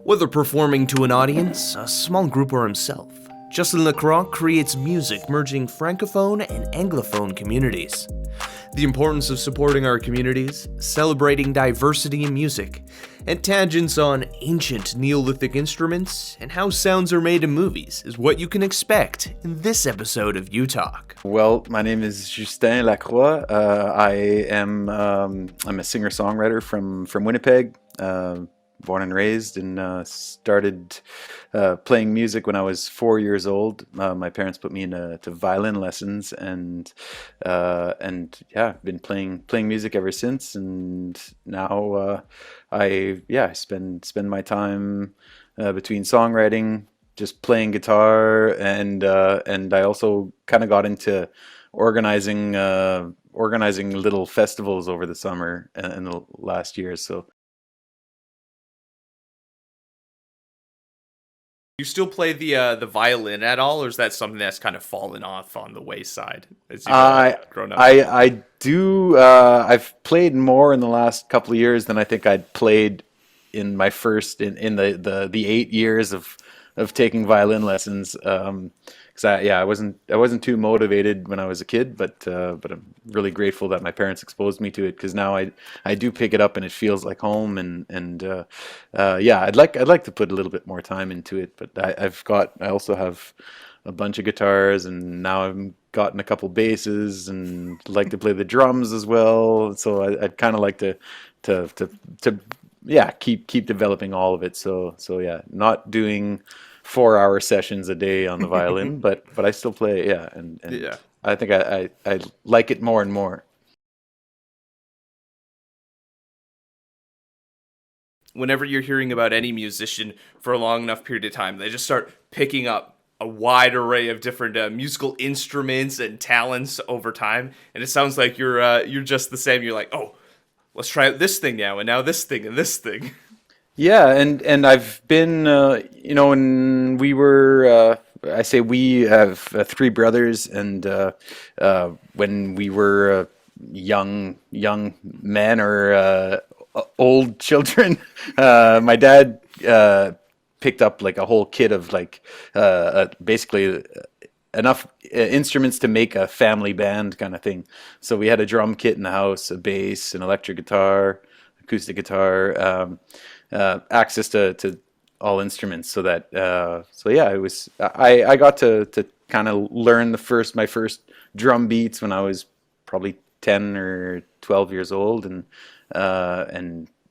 Whether performing to an audience, a small group, or himself, Justin Lacroix creates music merging Francophone and Anglophone communities. The importance of supporting our communities, celebrating diversity in music, and tangents on ancient Neolithic instruments and how sounds are made in movies is what you can expect in this episode of U-Talk. Well, my name is Justin Lacroix. I'm a singer-songwriter from Winnipeg, born and raised, and started playing music when I was 4 years old. My parents put me into violin lessons, and yeah, I've been playing music ever since. And now I spend my time between songwriting, just playing guitar, and I also kind of got into organizing little festivals over the summer in the last year. So You still play the violin at all, or is that something that's kind of fallen off on the wayside as you've grown up? I do. I've played more in the last couple of years than I think I'd played in my first in the 8 years of taking violin lessons. Because I wasn't too motivated when I was a kid, but I'm really grateful that my parents exposed me to it, because now I do pick it up and it feels like home, and yeah, I'd like to put a little bit more time into it, but I also have a bunch of guitars, and now I've gotten a couple basses and like to play the drums as well. So I'd kind of like to yeah, keep developing all of it. So yeah, not doing 4-hour sessions a day on the violin, but I still play, yeah, and Yeah. I think I like it more and more. Whenever you're hearing about any musician for a long enough period of time, they just start picking up a wide array of different musical instruments and talents over time, and it sounds like you're just the same. You're like, oh, let's try out this thing now, and now this thing, and this thing. Yeah, and I've been, when we were, I say we have three brothers, and when we were young men or old children, my dad picked up like a whole kit of like basically enough instruments to make a family band kind of thing. So we had a drum kit in the house, a bass, an electric guitar, acoustic guitar. Access to all instruments, so that so yeah, it was I got to kind of learn my first drum beats when I was probably 10 or 12 years old, and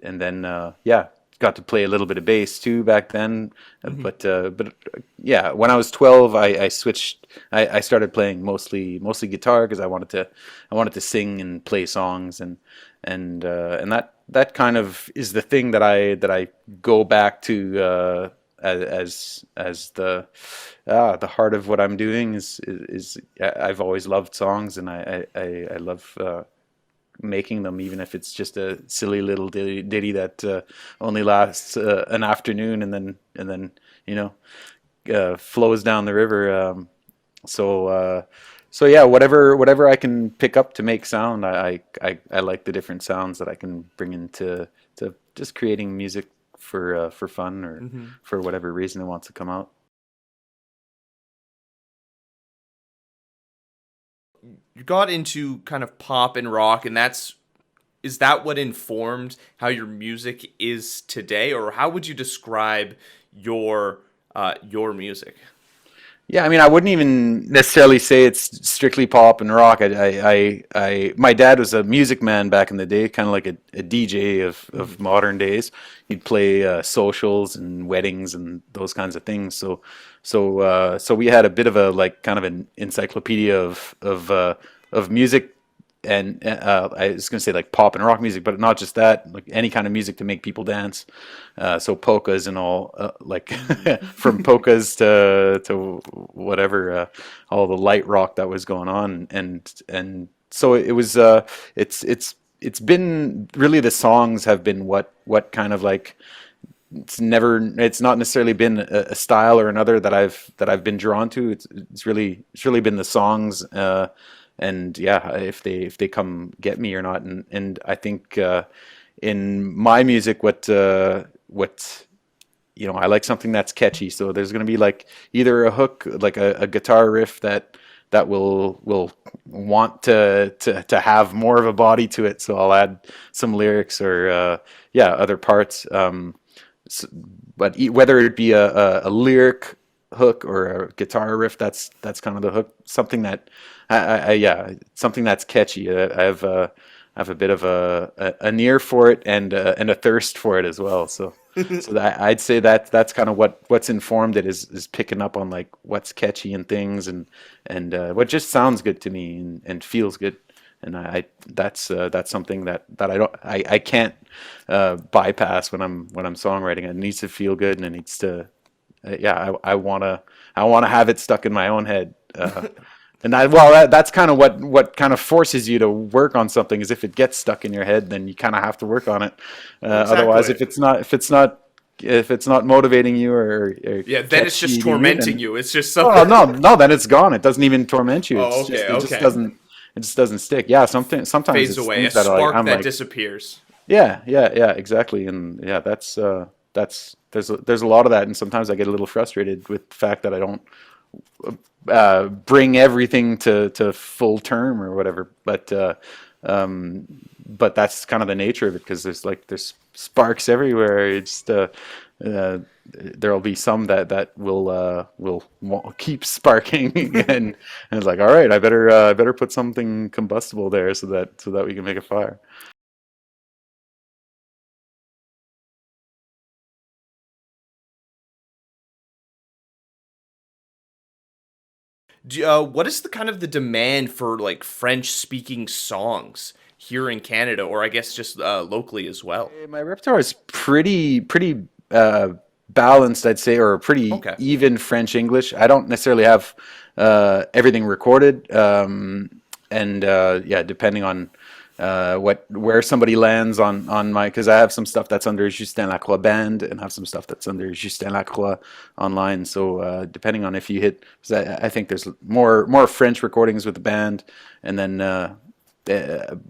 then yeah, got to play a little bit of bass too back then. But yeah, when I was 12, I switched. I started playing mostly guitar, because I wanted to sing and play songs, and that kind of is the thing that I go back to as the heart of what I'm doing is I've always loved songs, and I love making them, even if it's just a silly little ditty that only lasts an afternoon, and then flows down the river. So yeah, whatever I can pick up to make sound, I like the different sounds that I can bring into to just creating music for fun, or for whatever reason it wants to come out. You got into kind of pop and rock, and is that what informed how your music is today, or how would you describe your music? Yeah, I mean, I wouldn't even necessarily say it's strictly pop and rock. My dad was a music man back in the day, kind of like a DJ of modern days. He'd play socials and weddings and those kinds of things. So we had a bit of a like kind of an encyclopedia of music, and I was going to say like pop and rock music, but not just that, like any kind of music to make people dance. So polkas and all, like from polkas to whatever, all the light rock that was going on, and so it was. It's been really, the songs have been what kind of like, it's not necessarily been a style or another that I've been drawn to. It's really been the songs. And yeah, if they come get me or not, and I think in my music, what I like something that's catchy. So there's going to be like either a hook, like a guitar riff that will want to have more of a body to it. So I'll add some lyrics or yeah, other parts. S but whether it be a lyric hook or a guitar riff, that's kind of the hook. Something that yeah, something that's catchy. I have a bit of an ear for it and a thirst for it as well. So that, I'd say that that's kind of what's informed it is picking up on like what's catchy and things and what just sounds good to me and feels good. And that's something that I can't bypass when I'm songwriting. It needs to feel good and it needs to yeah, I wanna have it stuck in my own head. And that's kind of what kind of forces you to work on something is if it gets stuck in your head, then you kind of have to work on it. Otherwise, Exactly. if it's not motivating you or Yeah, then it's just catchy to you, tormenting then you. It's just oh something. no, then it's gone. It doesn't even torment you. Oh, It's okay, just okay. it just doesn't stick. Yeah, sometimes Fades it's away. A things that are like spark I'm that like disappears. yeah, exactly. And yeah, that's there's a lot of that, and sometimes I get a little frustrated with the fact that I don't bring everything to full term or whatever. Um, but that's kind of the nature of it because there's sparks everywhere. It's there'll be some that will keep sparking and it's like all right, I better put something combustible there so that we can make a fire. What is the kind of the demand for like French speaking songs here in Canada, or I guess just locally as well? My repertoire is pretty balanced, I'd say, or pretty Okay. even French English. I don't necessarily have everything recorded, and yeah, depending on where somebody lands on my because I have some stuff that's under Justin Lacroix band and have some stuff that's under Justin Lacroix online. So depending on if you hit, 'cause I think there's more French recordings with the band, and then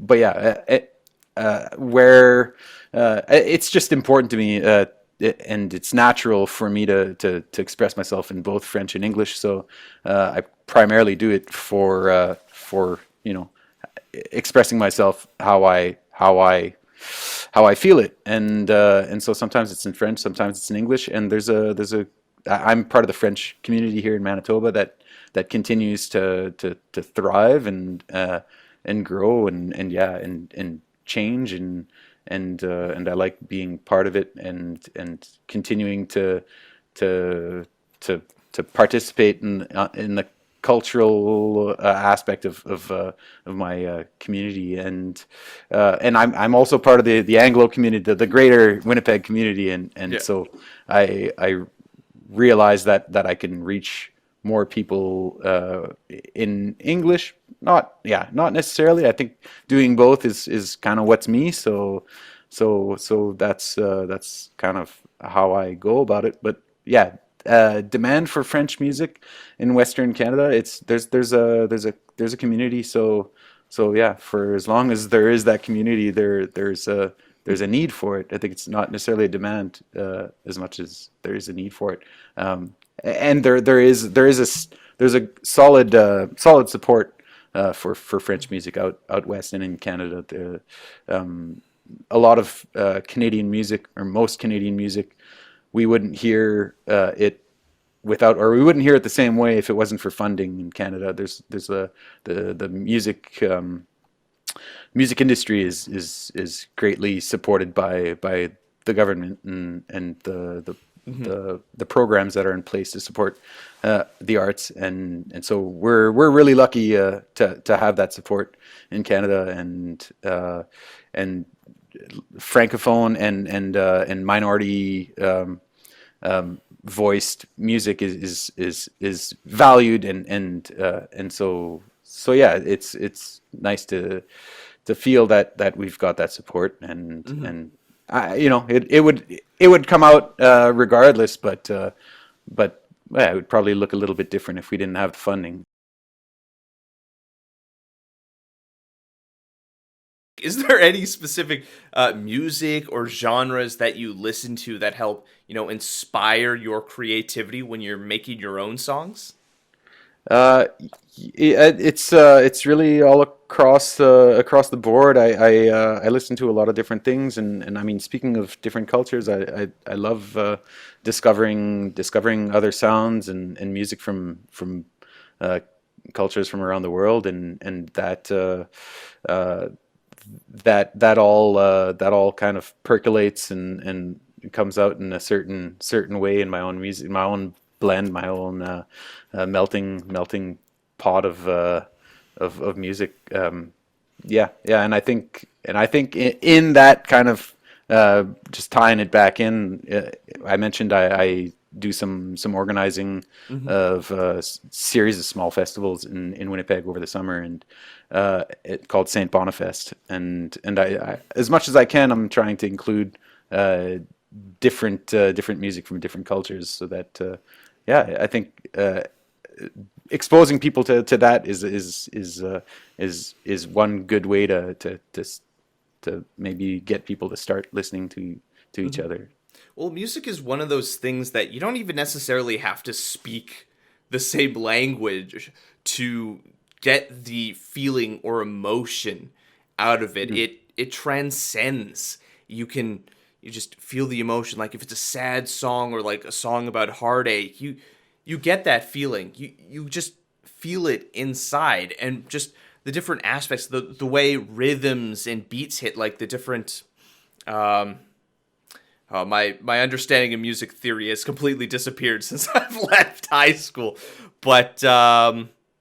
but yeah, where it's just important to me, and it's natural for me to express myself in both French and English. So I primarily do it for expressing myself how I feel it, and so sometimes it's in French, sometimes it's in English, and I'm part of the French community here in Manitoba that continues to thrive and grow and yeah and change and I like being part of it and continuing to to to participate in the cultural aspect of my community and I'm also part of the Anglo community, the greater Winnipeg community, and Yeah. so I realize that I can reach more people in English. Not necessarily. I think doing both is kind of what's me. So that's kind of how I go about it. But yeah, demand for French music in Western Canada. There's a community. So yeah, for as long as there is that community, there's a need for it. I think it's not necessarily a demand as much as there is a need for it. And there's a solid support for French music out west and in Canada. A lot of Canadian music, or most Canadian music, we wouldn't hear it without, or we wouldn't hear it the same way if it wasn't for funding in Canada. There's the music industry is greatly supported by the government and Hmm. the programs that are in place to support the arts and so we're really lucky to have that support in Canada and francophone and minority voiced music is valued and so yeah, it's nice to feel that we've got that support Hmm. and it would come out regardless, but yeah, it would probably look a little bit different if we didn't have the funding. is there any specific music or genres that you listen to that help, inspire your creativity when you're making your own songs? Uh, it's really all across the board. I listen to a lot of different things, and I mean, speaking of different cultures, I love discovering other sounds and music from uh, cultures from around the world, and uh, that all kind of percolates and comes out in a certain way in my own music, my own blend, my own melting pot of music. Yeah, and I think in that kind of just tying it back in, I mentioned I do some organizing Hmm. of series of small festivals in Winnipeg over the summer, and it called Saint Bonifest, and I as much as I can, I'm trying to include uh, different music from different cultures, so that yeah, I think exposing people to that is one good way to maybe get people to start listening to each Hmm. other. Well, music is one of those things that you don't even necessarily have to speak the same language to get the feeling or emotion out of it. Mhm. It transcends. You just feel the emotion. Like if it's a sad song or like a song about heartache, you get that feeling. You just feel it inside, and just the different aspects, the way rhythms and beats hit, like the different. Um, my understanding of music theory has completely disappeared since I've left high school, but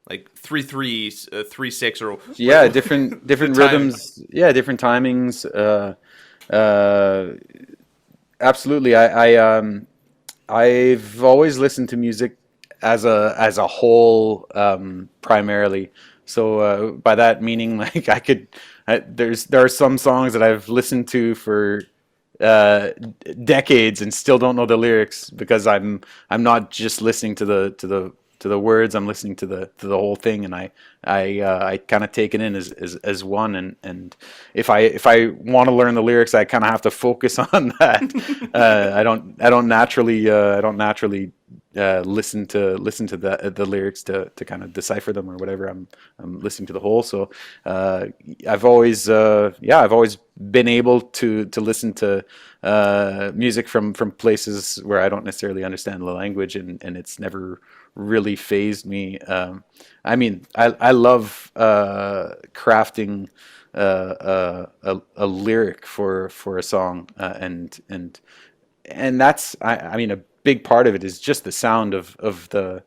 like 3/3, 3/6, or Yeah, the different timing. rhythms. Yeah, different timings. Uh, Absolutely. I've always listened to music as a whole, primarily. So by that meaning, like there are some songs that I've listened to for uh, decades and still don't know the lyrics because I'm not just listening to the words. I'm listening to the whole thing, and I kind of take it in as one. And if I want to learn the lyrics, I kind of have to focus on that. I don't naturally listen to the lyrics to kind of decipher them or whatever. I'm listening to the whole. So uh, I've always been able to listen to music from places where I don't necessarily understand the language, and it's never really phased me. I mean, I love crafting a lyric for a song, and that's I mean a big part of it is just the sound of the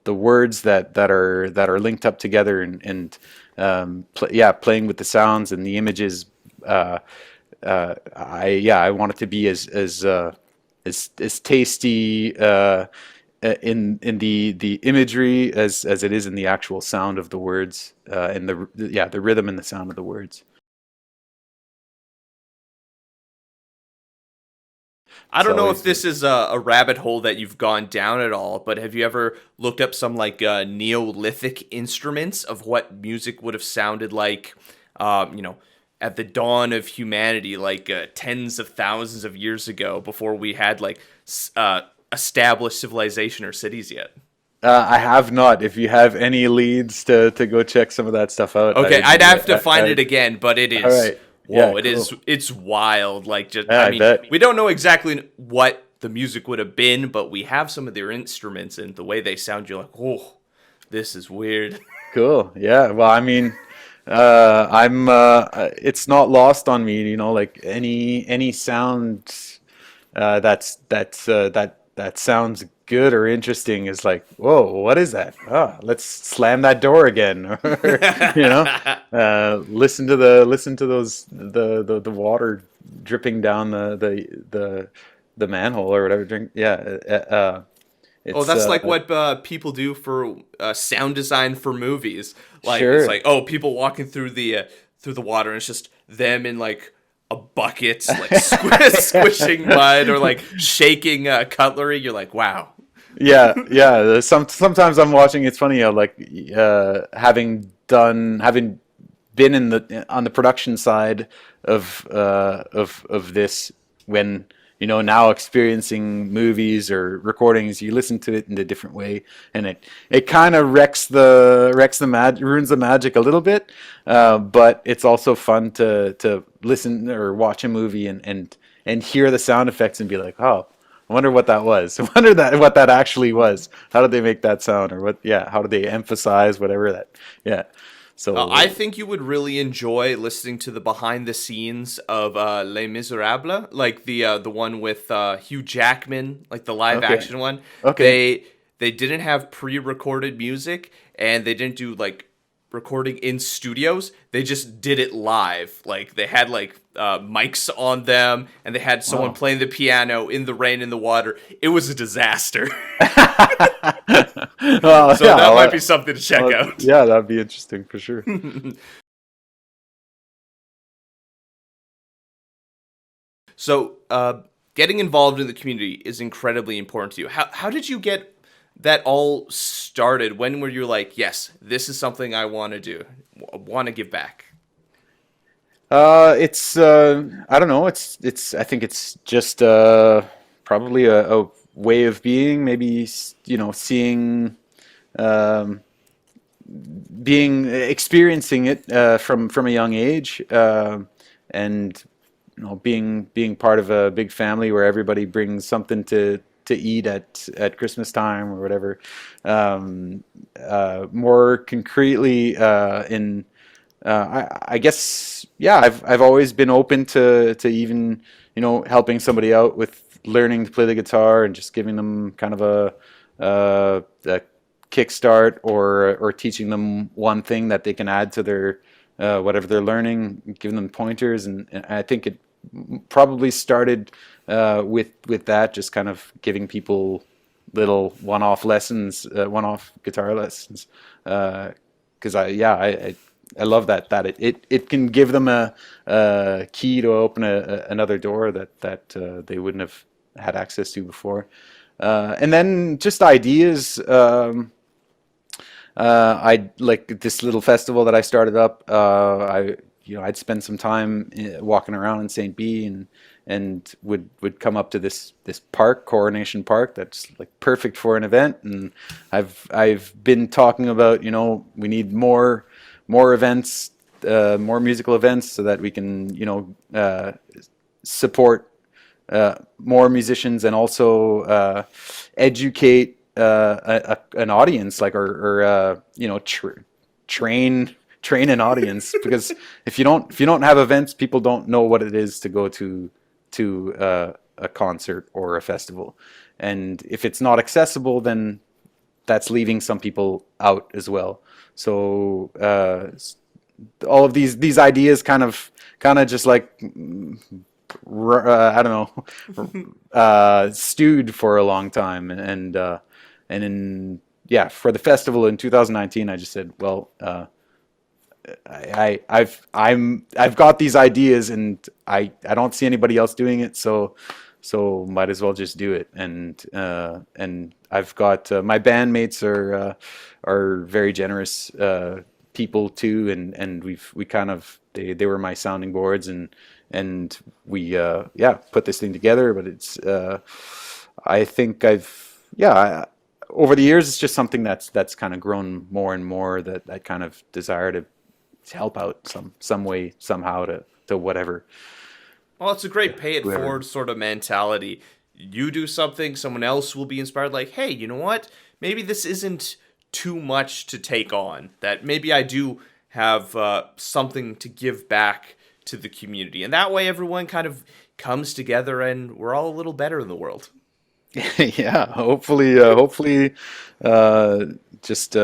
words that are linked up together, and playing with the sounds and the images. uh, I want it to be as tasty in the imagery as it is in the actual sound of the words, and the rhythm and the sound of the words. I It's don't know if always this is a rabbit hole that you've gone down at all, but have you ever looked up some like Neolithic instruments of what music would have sounded like, um, you know, at the dawn of humanity, like tens of thousands of years ago, before we had like established civilization or cities yet? I have not. If you have any leads to go check some of that stuff out, Okay, I'd I'd be have to find it again, but it all is right. Yeah, whoa, cool. it's wild. Like just Yeah, I I mean, bet. we don't know exactly what the music would have been, but we have some of their instruments and the way they sound. You're like, oh, this is weird. Cool. Yeah. Well, I mean, it's not lost on me, like any sound that sounds good or interesting is like, whoa, what is that? Oh, let's slam that door again, or listen to those the water dripping down the manhole or whatever. Drink. Yeah. Oh, It's that's like what people do for sound design for movies. Like it's sure. like, oh, people walking through the water, and it's just them in like a bucket, like squishing mud or like shaking cutlery. You're like, wow. Yeah, yeah. Sometimes I'm watching. It's funny, like having been in the on the production side of this when now experiencing movies or recordings, you listen to it in a different way, and it kind of ruins the magic a little bit. But it's also fun to listen or watch a movie and hear the sound effects and be like, oh, I wonder what that was. I wonder what that actually was. How did they make that sound, or what? Yeah, how did they emphasize whatever that? Yeah. I So think you would really enjoy listening to the behind the scenes of Les Miserables, like the one with Hugh Jackman, like the live okay, action one. okay. They didn't have pre-recorded music, and they didn't do like recording in studios. They just did it live. Like they had like mics on them, and they had someone Wow. playing the piano in the rain in the water. It was a disaster. Well, So yeah, that might be something to check out. yeah, that'd be interesting for sure. So, getting involved in the community is incredibly important to you. How did you get that all started? When were you like, yes, this is something I want to do, want to give back? It's I don't know. It's I think it's just probably a way of being. Maybe seeing, um, being experiencing it from a young age, and being part of a big family where everybody brings something to eat at Christmas time or whatever. More concretely, in I guess, yeah, I've always been open to even helping somebody out with learning to play the guitar and just giving them kind of a kickstart, or teaching them one thing that they can add to their whatever they're learning, giving them pointers, and I think it probably started with that, just kind of giving people little one-off lessons, one-off guitar lessons, because I love that it can give them a key to open another door that they wouldn't have had access to before. And then just ideas. I like this little festival that I started up. I'd spend some time walking around in St. B, and would come up to this park, Coronation Park, that's like perfect for an event. And I've been talking about, we need more events, more musical events, so that we can support more musicians, and also educate an audience, like, train an audience, because if you don't have events, people don't know what it is to go to a concert or a festival, and if it's not accessible, then that's leaving some people out as well. So all of these ideas kind of just like, I don't know, stewed for a long time, and in yeah, for the festival in 2019, I just said, well, I've got these ideas, and I don't see anybody else doing it, so might as well just do it. And I've got my bandmates are very generous people too, and we kind of, they were my sounding boards, and we put this thing together. But it's I think over the years, it's just something that's kind of grown more and more, that kind of desire to help out some way, somehow, to whatever. Well, it's a great pay it Whoever. forward sort of mentality. You do something, someone else will be inspired, like, hey, you know what? Maybe this isn't too much to take on. That maybe I do have something to give back to the community. And that way, everyone kind of comes together, and we're all a little better in the world. Yeah, hopefully, uh, just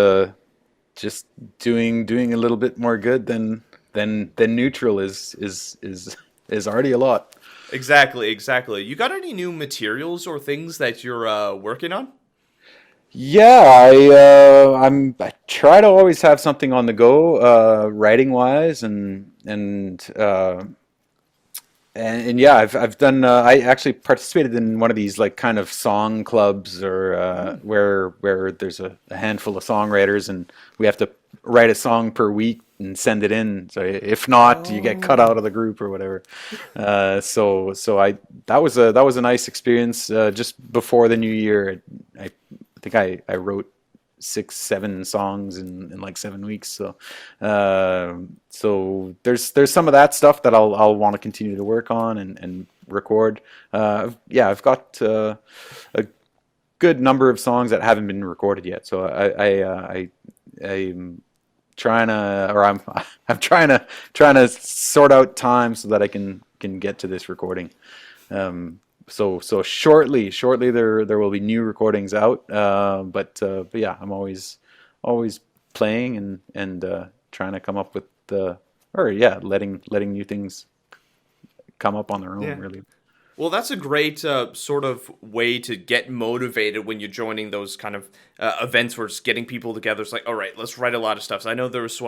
just doing a little bit more good than neutral is already a lot. Exactly, exactly. You got any new materials or things that you're working on? Yeah, I try to always have something on the go, writing wise, and and yeah, I've done. I actually participated in one of these like kind of song clubs, or where there's a handful of songwriters, and we have to write a song per week and send it in. So if not, you get cut Oh. out of the group or whatever. So I that was a nice experience. Just before the new year, I think I wrote 6, 7 songs in like 7 weeks. So there's some of that stuff that I'll want to continue to work on and record. Yeah, I've got a good number of songs that haven't been recorded yet. So I'm trying to, or I'm trying to sort out time so that I can get to this recording. So shortly there will be new recordings out. But yeah, I'm always playing and trying to come up with or yeah, letting new things come up on their own, Yeah. really. Well, that's a great sort of way to get motivated when you're joining those kind of events where it's getting people together. It's like, all right, let's write a lot of stuff. So I know there was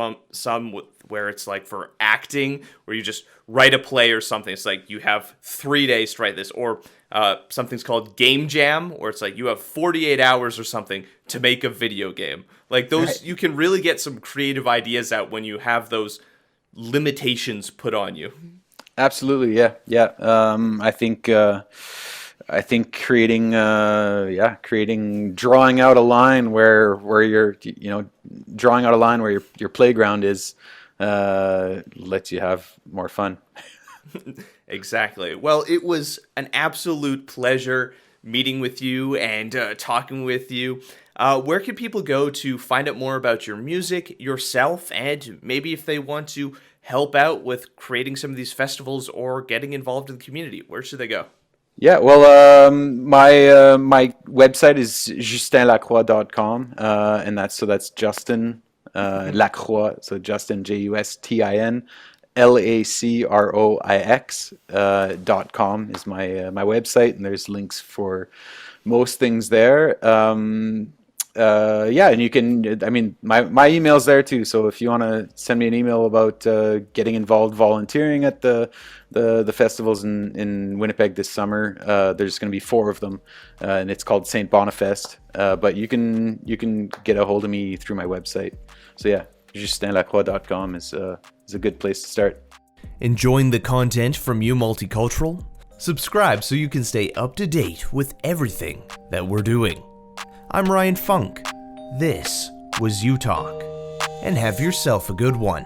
where it's like for acting, where you just write a play or something. It's like you have 3 days to write this, or something's called Game Jam, where it's like you have 48 hours or something to make a video game. Like those, Right. you can really get some creative ideas out when you have those limitations put on you. Absolutely, yeah. I think creating, drawing out a line where you're, drawing out a line where your playground is, lets you have more fun. Exactly. Well, it was an absolute pleasure meeting with you and talking with you. Where can people go to find out more about your music, yourself, and maybe if they want to help out with creating some of these festivals or getting involved in the community? Where should they go? Yeah, well, my website is justinlacroix.com, and that's Justin Lacroix, so Justin Justin Lacroix .com is my website, and there's links for most things there. Yeah, and you can, I mean, my email's there too. So if you want to send me an email about getting involved volunteering at the festivals in Winnipeg this summer, there's going to be 4 of them, and it's called St. Bonifest. But you can get a hold of me through my website. So yeah, justinlacroix.com is a good place to start. Enjoying the content from You Multicultural? Subscribe so you can stay up to date with everything that we're doing. I'm Ryan Funk. This was You Talk, and have yourself a good one.